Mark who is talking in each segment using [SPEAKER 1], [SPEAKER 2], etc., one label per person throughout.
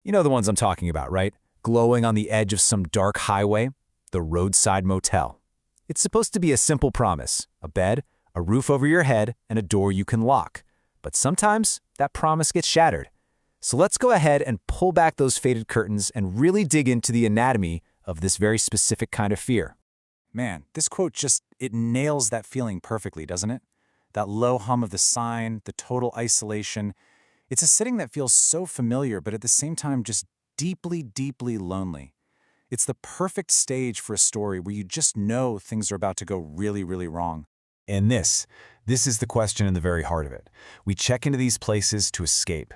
[SPEAKER 1] You know the ones I'm talking about, right? Glowing on the edge of some dark highway, the roadside motel. It's supposed to be a simple promise, a bed, a roof over your head, and a door you can lock. But sometimes that promise gets shattered. So let's go ahead and pull back those faded curtains and really dig into the anatomy of this very specific kind of fear. Man, this quote it nails that feeling perfectly, doesn't it? That low hum of the sign, the total isolation. It's a setting that feels so familiar, but at the same time just deeply, deeply lonely. It's the perfect stage for a story where you just know things are about to go really, really wrong. And this is the question in the very heart of it. We check into these places to escape,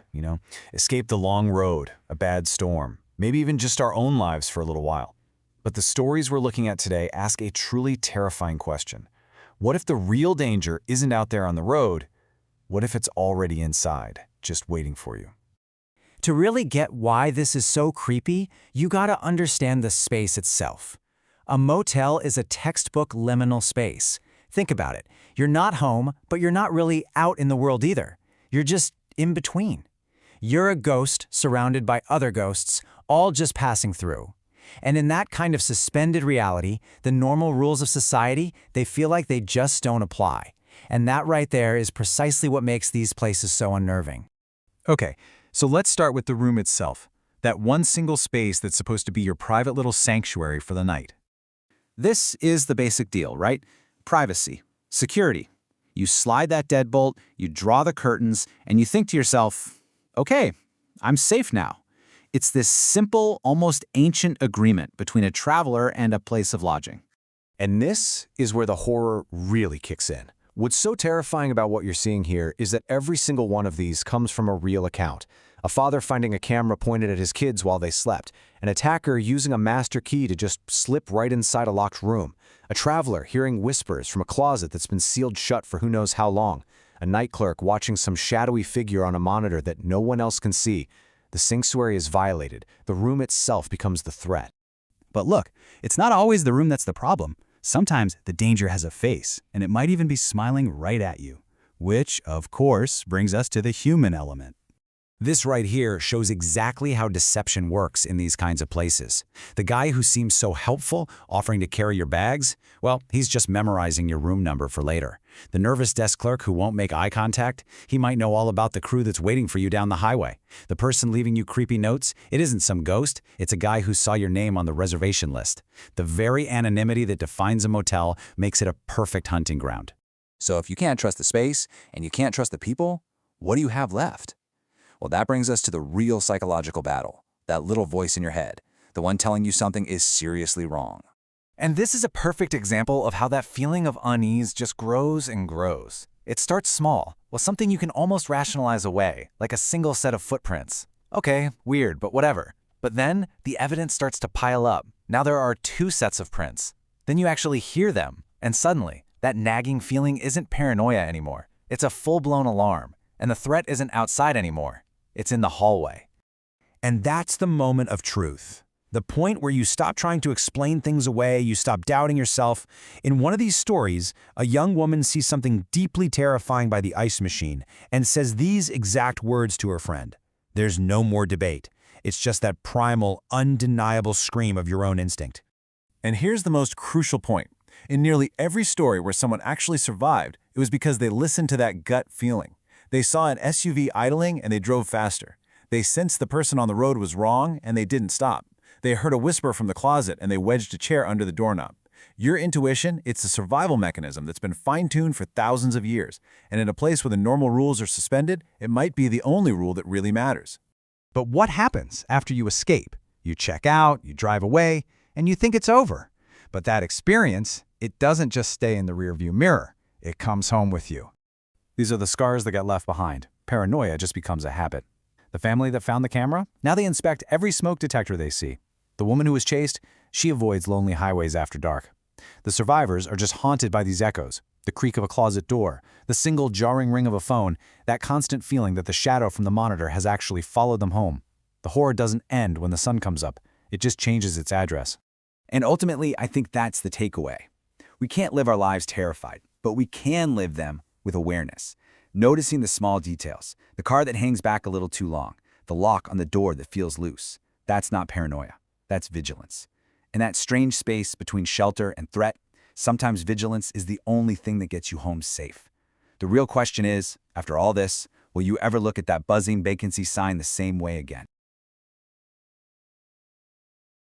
[SPEAKER 1] escape the long road, a bad storm, maybe even just our own lives for a little while. But the stories we're looking at today ask a truly terrifying question. What if the real danger isn't out there on the road? What if it's already inside, just waiting for you?
[SPEAKER 2] To really get why this is so creepy, you gotta understand the space itself. A motel is a textbook liminal space. Think about it. You're not home, but you're not really out in the world either. You're just in between. You're a ghost surrounded by other ghosts, all just passing through. And in that kind of suspended reality, the normal rules of society, they feel like they just don't apply. And that right there is precisely what makes these places so unnerving.
[SPEAKER 1] Okay, so let's start with the room itself. That one single space that's supposed to be your private little sanctuary for the night. This is the basic deal, right? Privacy, security. You slide that deadbolt, you draw the curtains, and you think to yourself, okay, I'm safe now. It's this simple, almost ancient agreement between a traveler and a place of lodging. And this is where the horror really kicks in. What's so terrifying about what you're seeing here is that every single one of these comes from a real account. A father finding a camera pointed at his kids while they slept. An attacker using a master key to just slip right inside a locked room. A traveler hearing whispers from a closet that's been sealed shut for who knows how long. A night clerk watching some shadowy figure on a monitor that no one else can see. The sanctuary is violated. The room itself becomes the threat.
[SPEAKER 3] But look, it's not always the room that's the problem. Sometimes the danger has a face, and it might even be smiling right at you. Which, of course, brings us to the human element.
[SPEAKER 2] This right here shows exactly how deception works in these kinds of places. The guy who seems so helpful, offering to carry your bags, well, he's just memorizing your room number for later. The nervous desk clerk who won't make eye contact, he might know all about the crew that's waiting for you down the highway. The person leaving you creepy notes, it isn't some ghost, it's a guy who saw your name on the reservation list. The very anonymity that defines a motel makes it a perfect hunting ground.
[SPEAKER 4] So if you can't trust the space and you can't trust the people, what do you have left? Well, that brings us to the real psychological battle, that little voice in your head, the one telling you something is seriously wrong.
[SPEAKER 1] And this is a perfect example of how that feeling of unease just grows and grows. It starts small, with something you can almost rationalize away, like a single set of footprints. Okay, weird, but whatever. But then, the evidence starts to pile up. Now there are 2 sets of prints. Then you actually hear them, and suddenly, that nagging feeling isn't paranoia anymore. It's a full-blown alarm, and the threat isn't outside anymore. It's in the hallway.
[SPEAKER 2] And that's the moment of truth. The point where you stop trying to explain things away, you stop doubting yourself. In one of these stories, a young woman sees something deeply terrifying by the ice machine and says these exact words to her friend. There's no more debate. It's just that primal, undeniable scream of your own instinct.
[SPEAKER 1] And here's the most crucial point. In nearly every story where someone actually survived, it was because they listened to that gut feeling. They saw an SUV idling and they drove faster. They sensed the person on the road was wrong and they didn't stop. They heard a whisper from the closet and they wedged a chair under the doorknob. Your intuition, it's a survival mechanism that's been fine-tuned for thousands of years. And in a place where the normal rules are suspended, it might be the only rule that really matters.
[SPEAKER 3] But what happens after you escape? You check out, you drive away, and you think it's over. But that experience, it doesn't just stay in the rearview mirror. It comes home with you.
[SPEAKER 1] These are the scars that got left behind. Paranoia just becomes a habit. The family that found the camera, now they inspect every smoke detector they see. The woman who was chased, she avoids lonely highways after dark. The survivors are just haunted by these echoes, the creak of a closet door, the single jarring ring of a phone, that constant feeling that the shadow from the monitor has actually followed them home. The horror doesn't end when the sun comes up. It just changes its address.
[SPEAKER 4] And ultimately, I think that's the takeaway. We can't live our lives terrified, but we can live them with awareness. Noticing the small details, the car that hangs back a little too long, the lock on the door that feels loose. That's not paranoia. That's vigilance. In that strange space between shelter and threat, sometimes vigilance is the only thing that gets you home safe. The real question is, after all this, will you ever look at that buzzing vacancy sign the same way again?